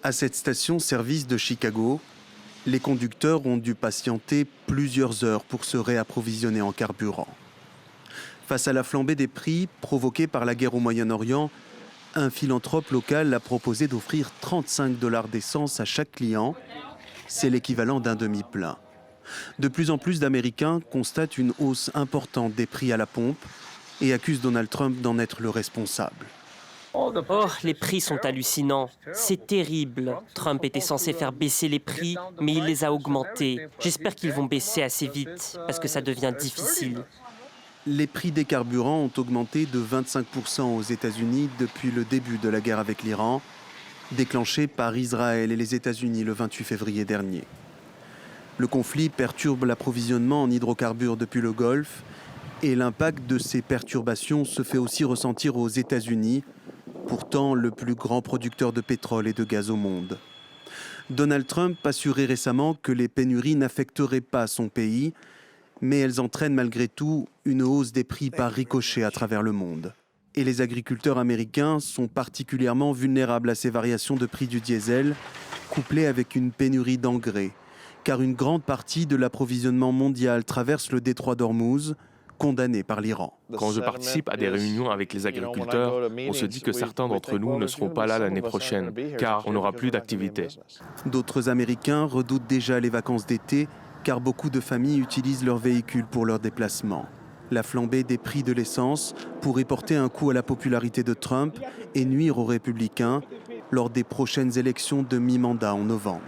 À cette station-service de Chicago, les conducteurs ont dû patienter plusieurs heures pour se réapprovisionner en carburant. Face à la flambée des prix provoquée par la guerre au Moyen-Orient, un philanthrope local a proposé d'offrir 35 $ d'essence à chaque client. C'est l'équivalent d'un demi-plein. De plus en plus d'Américains constatent une hausse importante des prix à la pompe et accusent Donald Trump d'en être le responsable. Oh, les prix sont hallucinants. C'est terrible. Trump était censé faire baisser les prix, mais il les a augmentés. J'espère qu'ils vont baisser assez vite, parce que ça devient difficile. Les prix des carburants ont augmenté de 25% aux États-Unis depuis le début de la guerre avec l'Iran, déclenchée par Israël et les États-Unis le 28 février dernier. Le conflit perturbe l'approvisionnement en hydrocarbures depuis le Golfe et l'impact de ces perturbations se fait aussi ressentir aux États-Unis, pourtant le plus grand producteur de pétrole et de gaz au monde. Donald Trump assurait récemment que les pénuries n'affecteraient pas son pays, mais elles entraînent malgré tout une hausse des prix par ricochet à travers le monde. Et les agriculteurs américains sont particulièrement vulnérables à ces variations de prix du diesel, couplées avec une pénurie d'engrais, car une grande partie de l'approvisionnement mondial traverse le détroit d'Ormuz, condamné par l'Iran. Quand je participe à des réunions avec les agriculteurs, on se dit que certains d'entre nous ne seront pas là l'année prochaine, car on n'aura plus d'activité. D'autres Américains redoutent déjà les vacances d'été, car beaucoup de familles utilisent leurs véhicules pour leurs déplacements. La flambée des prix de l'essence pourrait porter un coup à la popularité de Trump et nuire aux républicains lors des prochaines élections de mi-mandat en novembre.